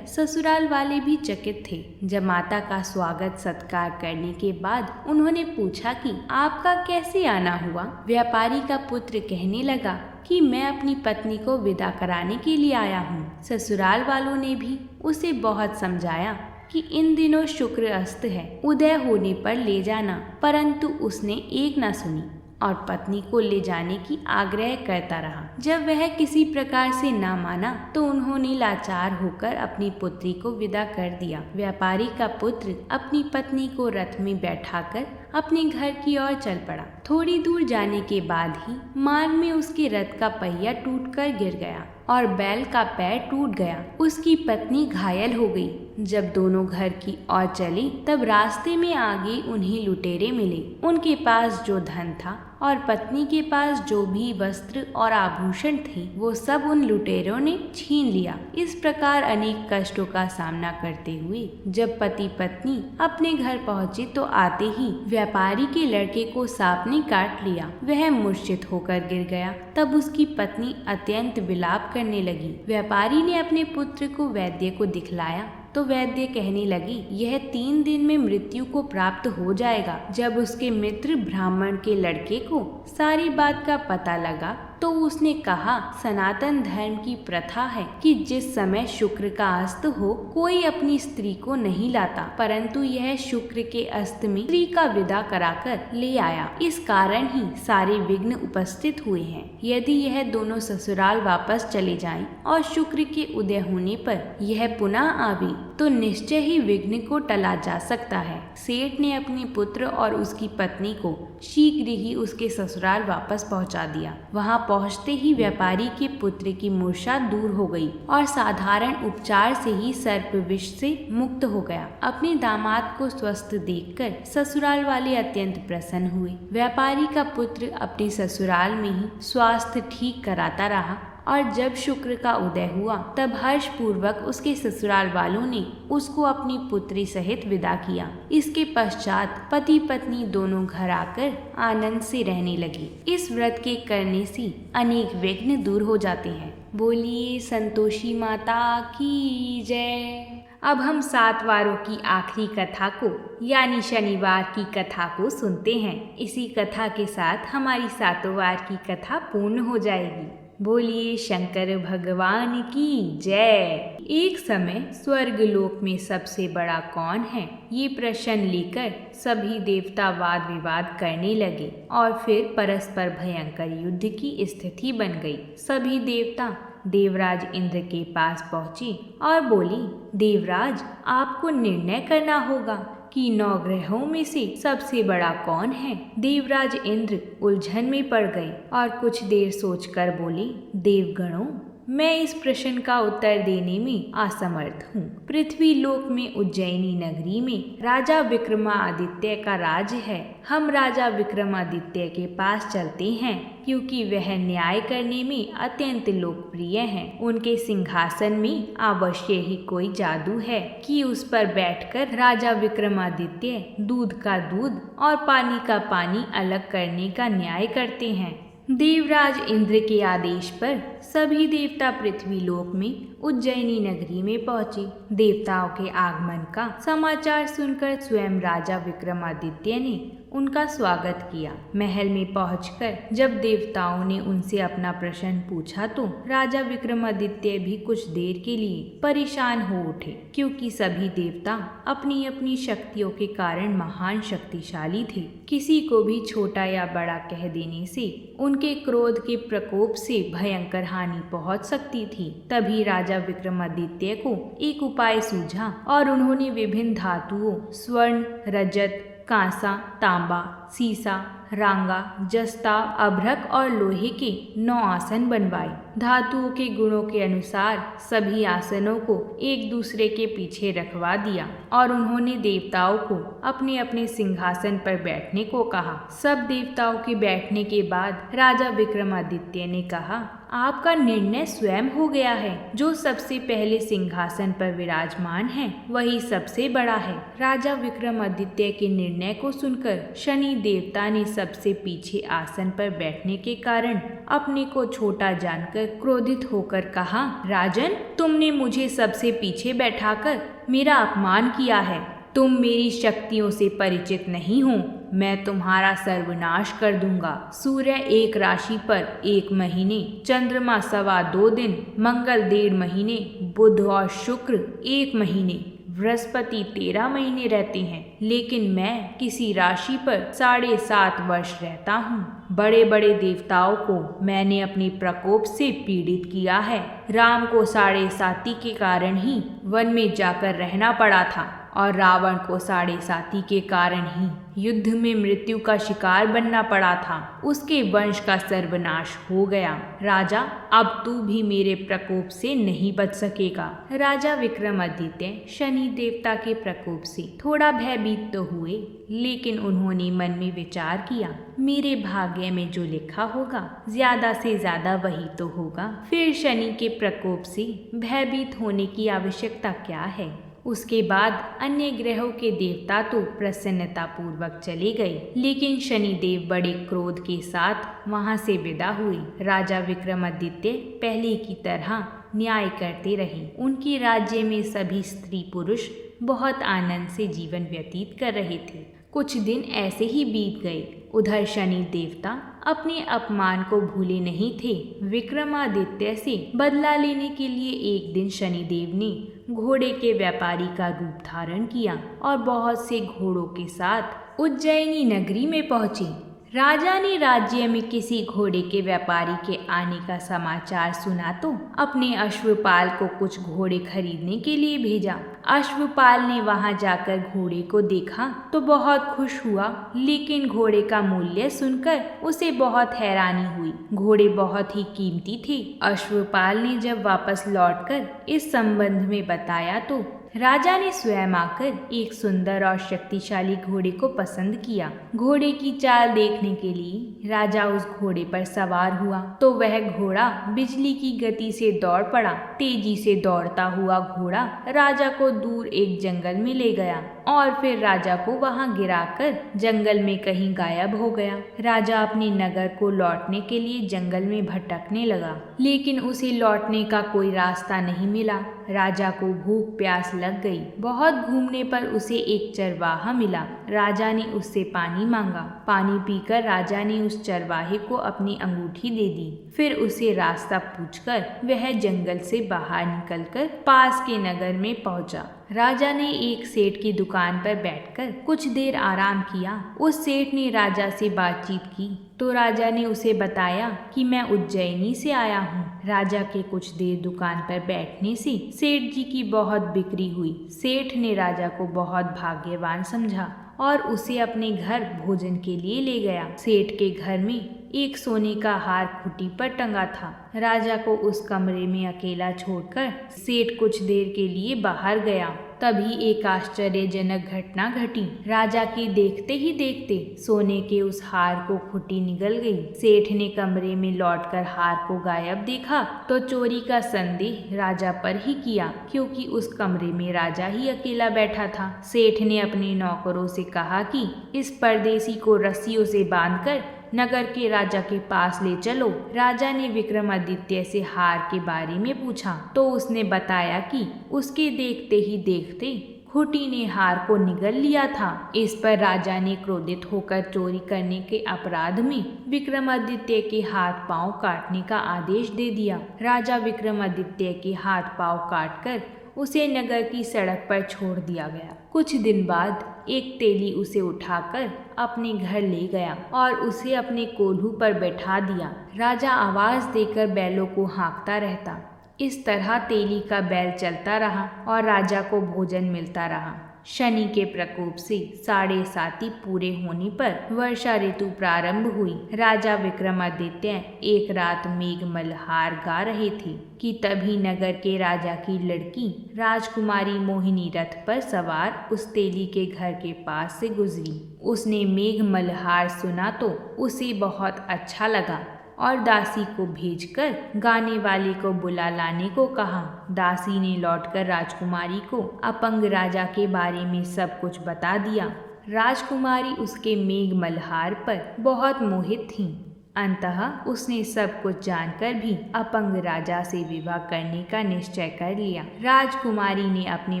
ससुराल वाले भी चकित थे। जब माता का स्वागत सत्कार करने के बाद उन्होंने पूछा कि आपका कैसे आना हुआ। व्यापारी का पुत्र कहने लगा कि मैं अपनी पत्नी को विदा कराने के लिए आया हूँ। ससुराल वालों ने भी उसे बहुत समझाया कि इन दिनों शुक्र अस्त है, उदय होने पर ले जाना, परंतु उसने एक न सुनी और पत्नी को ले जाने की आग्रह करता रहा। जब वह किसी प्रकार से ना माना तो उन्होंने लाचार होकर अपनी पुत्री को विदा कर दिया। व्यापारी का पुत्र अपनी पत्नी को रथ में बैठाकर अपने घर की ओर चल पड़ा। थोड़ी दूर जाने के बाद ही मार्ग में उसके रथ का पहिया टूटकर गिर गया और बैल का पैर टूट गया। उसकी पत्नी घायल हो गई। जब दोनों घर की ओर चले तब रास्ते में आगे उन्हें लुटेरे मिले। उनके पास जो धन था और पत्नी के पास जो भी वस्त्र और आभूषण थे वो सब उन लुटेरों ने छीन लिया। इस प्रकार अनेक कष्टों का सामना करते हुए जब पति पत्नी अपने घर पहुँचे तो आते ही व्यापारी के लड़के को सांप ने काट लिया। वह मूर्छित होकर गिर गया। तब उसकी पत्नी अत्यंत विलाप करने लगी। व्यापारी ने अपने पुत्र को वैद्य को दिखलाया तो वैद्य कहने लगी, यह 3 दिन में मृत्यु को प्राप्त हो जाएगा। जब उसके मित्र ब्राह्मण के लड़के को सारी बात का पता लगा तो उसने कहा, सनातन धर्म की प्रथा है कि जिस समय शुक्र का अस्त हो कोई अपनी स्त्री को नहीं लाता, परंतु यह शुक्र के अस्त में स्त्री का विदा कराकर ले आया। इस कारण ही सारे विघ्न उपस्थित हुए हैं। यदि यह दोनों ससुराल वापस चले जाएं और शुक्र के उदय होने पर यह पुनः आवे तो निश्चय ही विघ्न को टला जा सकता है। सेठ ने अपने पुत्र और उसकी पत्नी को शीघ्र ही उसके ससुराल वापस पहुंचा दिया। वहां पहुंचते ही व्यापारी के पुत्र की मूर्छा दूर हो गई और साधारण उपचार से ही सर्प विष से मुक्त हो गया। अपने दामाद को स्वस्थ देखकर ससुराल वाले अत्यंत प्रसन्न हुए। व्यापारी का पुत्र अपने ससुराल में ही स्वास्थ्य ठीक कराता रहा और जब शुक्र का उदय हुआ तब हर्ष पूर्वक उसके ससुराल वालों ने उसको अपनी पुत्री सहित विदा किया। इसके पश्चात पति पत्नी दोनों घर आकर आनंद से रहने लगे। इस व्रत के करने से अनेक विघ्न दूर हो जाते हैं। बोलिए संतोषी माता की जय। अब हम 7 वारों की आखिरी कथा को यानी शनिवार की कथा को सुनते हैं। इसी कथा के साथ हमारी 7 वार की कथा पूर्ण हो जाएगी। बोलिए शंकर भगवान की जय। एक समय स्वर्ग लोक में सबसे बड़ा कौन है, ये प्रश्न लेकर सभी देवता वाद विवाद करने लगे और फिर परस्पर भयंकर युद्ध की स्थिति बन गई। सभी देवता देवराज इंद्र के पास पहुँचे और बोले, देवराज आपको निर्णय करना होगा कि 9 ग्रहों में से सबसे बड़ा कौन है। देवराज इंद्र उलझन में पड़ गए और कुछ देर सोचकर बोले, देवगणों मैं इस प्रश्न का उत्तर देने में असमर्थ हूँ। पृथ्वी लोक में उज्जैनी नगरी में राजा विक्रमादित्य का राज है। हम राजा विक्रमादित्य के पास चलते हैं क्योंकि वह न्याय करने में अत्यंत लोकप्रिय हैं। उनके सिंहासन में अवश्य ही कोई जादू है कि उस पर बैठकर राजा विक्रमादित्य दूध का दूध और पानी का पानी अलग करने का न्याय करते हैं। देवराज इंद्र के आदेश पर सभी देवता पृथ्वी लोक में उज्जैनी नगरी में पहुंचे। देवताओं के आगमन का समाचार सुनकर स्वयं राजा विक्रमादित्य ने उनका स्वागत किया। महल में पहुंचकर जब देवताओं ने उनसे अपना प्रश्न पूछा तो राजा विक्रमादित्य भी कुछ देर के लिए परेशान हो उठे, क्योंकि सभी देवता अपनी अपनी शक्तियों के कारण महान शक्तिशाली थे। किसी को भी छोटा या बड़ा कह देने से उनके क्रोध के प्रकोप से भयंकर हानि पहुंच सकती थी। तभी राजा विक्रमादित्य को एक उपाय सूझा और उन्होंने विभिन्न धातुओं स्वर्ण, रजत, कांसा, तांबा, सीसा, रांगा, जस्ता, अभ्रक और लोहे के 9 आसन बनवाए। धातुओं के गुणों के अनुसार सभी आसनों को एक दूसरे के पीछे रखवा दिया और उन्होंने देवताओं को अपने अपने सिंहासन पर बैठने को कहा। सब देवताओं के बैठने के बाद राजा विक्रमादित्य ने कहा, आपका निर्णय स्वयं हो गया है। जो सबसे पहले सिंहासन पर विराजमान है वही सबसे बड़ा है। राजा विक्रमादित्य के निर्णय को सुनकर शनि देवता ने सबसे पीछे आसन पर बैठने के कारण अपने को छोटा जानकर क्रोधित होकर कहा, राजन, तुमने मुझे सबसे पीछे बैठाकर मेरा अपमान किया है। तुम मेरी शक्तियों से परिचित नहीं हो। मैं तुम्हारा सर्वनाश कर दूंगा। सूर्य 1 राशि पर 1 महीने, चंद्रमा 2.25 दिन, मंगल 1.5 महीने, बुध और शुक्र 1 महीने, बृहस्पति 13 महीने रहते हैं, लेकिन मैं किसी राशि पर 7.5 वर्ष रहता हूँ। बड़े बड़े देवताओं को मैंने अपने प्रकोप से पीड़ित किया है। राम को 7.5 के कारण ही वन में जाकर रहना पड़ा था और रावण को 7.5 के कारण ही युद्ध में मृत्यु का शिकार बनना पड़ा था। उसके वंश का सर्वनाश हो गया। राजा, अब तू भी मेरे प्रकोप से नहीं बच सकेगा। राजा विक्रमादित्य शनि देवता के प्रकोप से थोड़ा भयभीत तो हुए, लेकिन उन्होंने मन में विचार किया, मेरे भाग्य में जो लिखा होगा ज्यादा से ज्यादा वही तो होगा। फिर शनि के प्रकोप से भयभीत होने की आवश्यकता क्या है। उसके बाद अन्य ग्रहों के देवता तो प्रसन्नता पूर्वक चले गए, लेकिन शनिदेव बड़े क्रोध के साथ वहां से विदा हुए। राजा विक्रमादित्य पहले की तरह न्याय करते रहे। उनके राज्य में सभी स्त्री पुरुष बहुत आनंद से जीवन व्यतीत कर रहे थे। कुछ दिन ऐसे ही बीत गए। उधर शनि देवता अपने अपमान को भूले नहीं थे। विक्रमादित्य से बदला लेने के लिए एक दिन शनिदेव ने घोड़े के व्यापारी का रूप धारण किया और बहुत से घोड़ों के साथ उज्जैनी नगरी में पहुंचे। राजा ने राज्य में किसी घोड़े के व्यापारी के आने का समाचार सुना तो अपने अश्वपाल को कुछ घोड़े खरीदने के लिए भेजा। अश्वपाल ने वहां जाकर घोड़े को देखा तो बहुत खुश हुआ, लेकिन घोड़े का मूल्य सुनकर उसे बहुत हैरानी हुई। घोड़े बहुत ही कीमती थे। अश्वपाल ने जब वापस लौटकर इस संबंध में बताया तो राजा ने स्वयं आकर एक सुंदर और शक्तिशाली घोड़े को पसंद किया। घोड़े की चाल देखने के लिए राजा उस घोड़े पर सवार हुआ तो वह घोड़ा बिजली की गति से दौड़ पड़ा। तेजी से दौड़ता हुआ घोड़ा राजा को दूर एक जंगल में ले गया और फिर राजा को वहां गिराकर जंगल में कहीं गायब हो गया। राजा अपने नगर को लौटने के लिए जंगल में भटकने लगा, लेकिन उसे लौटने का कोई रास्ता नहीं मिला। राजा को भूख प्यास लग गई। बहुत घूमने पर उसे एक चरवाहा मिला। राजा ने उससे पानी मांगा। पानी पीकर राजा ने उस चरवाहे को अपनी अंगूठी दे दी। फिर उसे रास्ता पूछकर वह जंगल से बाहर निकलकर पास के नगर में पहुंचा। राजा ने एक सेठ की दुकान पर बैठकर कुछ देर आराम किया। उस सेठ ने राजा से बातचीत की तो राजा ने उसे बताया कि मैं उज्जैनी से आया हूँ। राजा के कुछ देर दुकान पर बैठने से सेठ जी की बहुत बिक्री हुई। सेठ ने राजा को बहुत भाग्यवान समझा और उसे अपने घर भोजन के लिए ले गया। सेठ के घर में एक सोने का हार खूंटी पर टंगा था। राजा को उस कमरे में अकेला छोड़कर सेठ कुछ देर के लिए बाहर गया। तभी एक आश्चर्यजनक घटना घटी। राजा के देखते ही देखते सोने के उस हार को खूंटी निगल गई। सेठ ने कमरे में लौटकर हार को गायब देखा तो चोरी का संदेह राजा पर ही किया, क्योंकि उस कमरे में राजा ही अकेला बैठा था। सेठ ने अपने नौकरों से कहा कि इस परदेसी को रस्सियों से बांधकर नगर के राजा के पास ले चलो। राजा ने विक्रमादित्य से हार के बारे में पूछा तो उसने बताया कि उसके देखते ही देखते खूंटी ने हार को निगल लिया था। इस पर राजा ने क्रोधित होकर चोरी करने के अपराध में विक्रमादित्य के हाथ पांव काटने का आदेश दे दिया। राजा विक्रमादित्य के हाथ पांव काटकर उसे नगर की सड़क पर छोड़ दिया गया। कुछ दिन बाद एक तेली उसे उठाकर अपने घर ले गया और उसे अपने कोल्हू पर बैठा दिया। राजा आवाज देकर बैलों को हाँकता रहता। इस तरह तेली का बैल चलता रहा और राजा को भोजन मिलता रहा। शनि के प्रकोप से 7.5 पूरे होने पर वर्षा ऋतु प्रारंभ हुई। राजा विक्रमादित्य एक रात मेघ मल्हार गा रहे थे कि तभी नगर के राजा की लड़की राजकुमारी मोहिनी रथ पर सवार उस तेली के घर के पास से गुजरी। उसने मेघ मल्हार सुना तो उसे बहुत अच्छा लगा और दासी को भेजकर गाने वाले को बुला लाने को कहा। दासी ने लौटकर राजकुमारी को अपंग राजा के बारे में सब कुछ बता दिया। राजकुमारी उसके मेघ मल्हार पर बहुत मोहित थी। अंततः उसने सब कुछ जानकर भी अपंग राजा से विवाह करने का निश्चय कर लिया। राजकुमारी ने अपने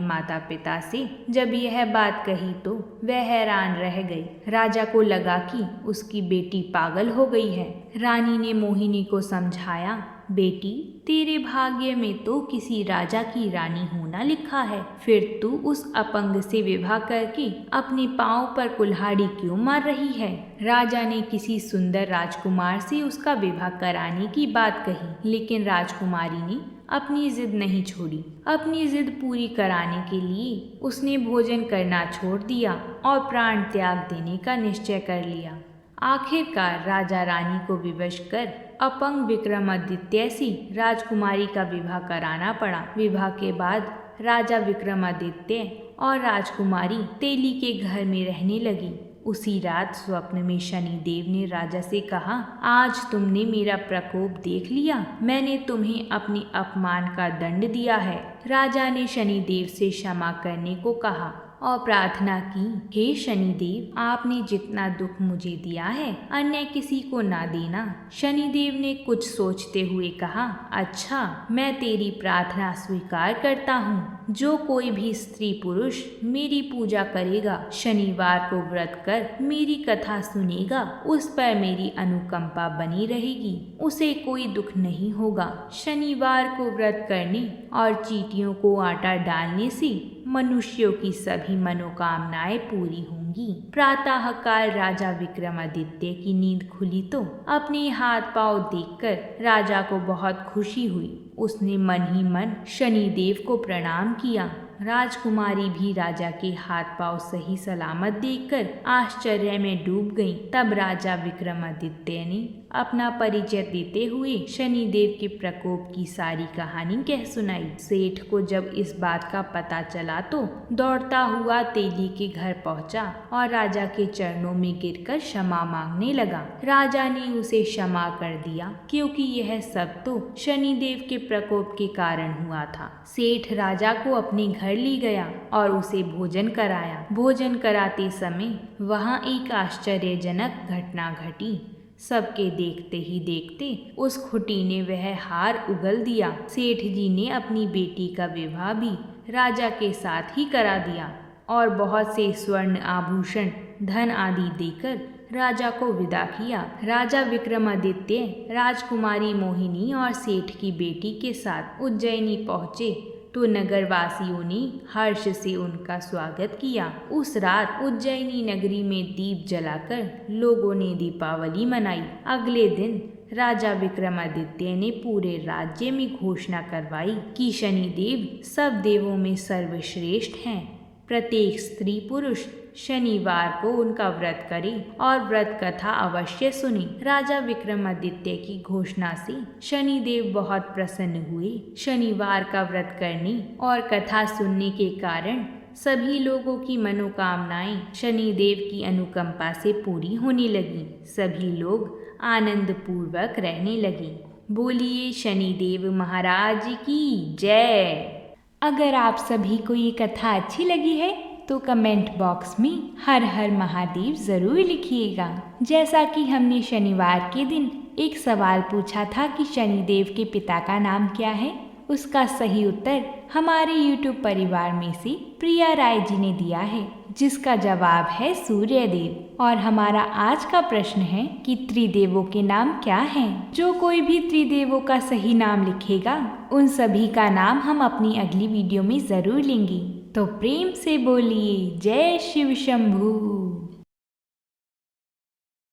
माता पिता से जब यह बात कही तो वह हैरान रह गई। राजा को लगा कि उसकी बेटी पागल हो गई है। रानी ने मोहिनी को समझाया, बेटी तेरे भाग्य में तो किसी राजा की रानी होना लिखा है, फिर तू उस अपंग से विवाह करके अपने पांव पर कुल्हाड़ी क्यों मार रही है। राजा ने किसी सुंदर राजकुमार से उसका विवाह कराने की बात कही, लेकिन राजकुमारी ने अपनी जिद नहीं छोड़ी। अपनी जिद पूरी कराने के लिए उसने भोजन करना छोड़ दिया और प्राण त्याग देने का निश्चय कर लिया। आखिरकार राजा रानी को विवश कर अपंग विक्रमादित्य से राजकुमारी का विवाह कराना पड़ा। विवाह के बाद राजा विक्रमादित्य और राजकुमारी तेली के घर में रहने लगी। उसी रात स्वप्न में शनिदेव ने राजा से कहा, आज तुमने मेरा प्रकोप देख लिया, मैंने तुम्हें अपने अपमान का दंड दिया है। राजा ने शनिदेव से क्षमा करने को कहा और प्रार्थना की, हे शनिदेव, आपने जितना दुख मुझे दिया है अन्य किसी को ना देना। शनिदेव ने कुछ सोचते हुए कहा, अच्छा, मैं तेरी प्रार्थना स्वीकार करता हूँ। जो कोई भी स्त्री पुरुष मेरी पूजा करेगा, शनिवार को व्रत कर मेरी कथा सुनेगा, उस पर मेरी अनुकंपा बनी रहेगी, उसे कोई दुख नहीं होगा। शनिवार को व्रत करने और चींटियों को आटा डालने से मनुष्यों की सभी मनोकामनाएं पूरी होंगी। प्रातः काल राजा विक्रमादित्य की नींद खुली तो अपने हाथ पांव देखकर राजा को बहुत खुशी हुई। उसने मन ही मन शनिदेव को प्रणाम किया। राजकुमारी भी राजा के हाथ पांव सही सलामत देखकर आश्चर्य में डूब गई। तब राजा विक्रमादित्य ने अपना परिचय देते हुए शनिदेव के प्रकोप की सारी कहानी कह सुनाई। सेठ को जब इस बात का पता चला तो दौड़ता हुआ तेली के घर पहुंचा और राजा के चरणों में गिरकर क्षमा मांगने लगा। राजा ने उसे क्षमा कर दिया, क्योंकि यह सब तो शनिदेव के प्रकोप के कारण हुआ था। सेठ राजा को अपने घर ली गया और उसे भोजन कराया। भोजन कराते समय वहां एक आश्चर्यजनक घटना घटी। सबके देखते ही देखते उस खुटी ने वह हार उगल दिया। सेठ जी ने अपनी बेटी का विवाह भी राजा के साथ ही करा दिया और बहुत से स्वर्ण आभूषण, धन आदि देकर राजा को विदा किया। राजा विक्रमादित्य राजकुमारी मोहिनी और सेठ की बेटी के साथ उज्जैनी पहुँचे तो नगरवासियों ने हर्ष से उनका स्वागत किया। उस रात उज्जैनी नगरी में दीप जलाकर लोगों ने दीपावली मनाई। अगले दिन राजा विक्रमादित्य ने पूरे राज्य में घोषणा करवाई कि शनिदेव सब देवों में सर्वश्रेष्ठ हैं। प्रत्येक स्त्री पुरुष शनिवार को उनका व्रत करे और व्रत कथा अवश्य सुने। राजा विक्रमादित्य की घोषणा से शनिदेव बहुत प्रसन्न हुए। शनिवार का व्रत करने और कथा सुनने के कारण सभी लोगों की मनोकामनाएं शनिदेव की अनुकंपा से पूरी होने लगी। सभी लोग आनंद पूर्वक रहने लगे। बोलिए शनिदेव महाराज की जय। अगर आप सभी को ये कथा अच्छी लगी है तो कमेंट बॉक्स में हर हर महादेव ज़रूर लिखिएगा। जैसा कि हमने शनिवार के दिन एक सवाल पूछा था कि शनिदेव के पिता का नाम क्या है, उसका सही उत्तर हमारे YouTube परिवार में से प्रिया राय जी ने दिया है, जिसका जवाब है सूर्यदेव। और हमारा आज का प्रश्न है कि त्रिदेवों के नाम क्या हैं? जो कोई भी त्रिदेवों का सही नाम लिखेगा उन सभी का नाम हम अपनी अगली वीडियो में ज़रूर लेंगे। तो प्रेम से बोलिए जय शिव शंभू।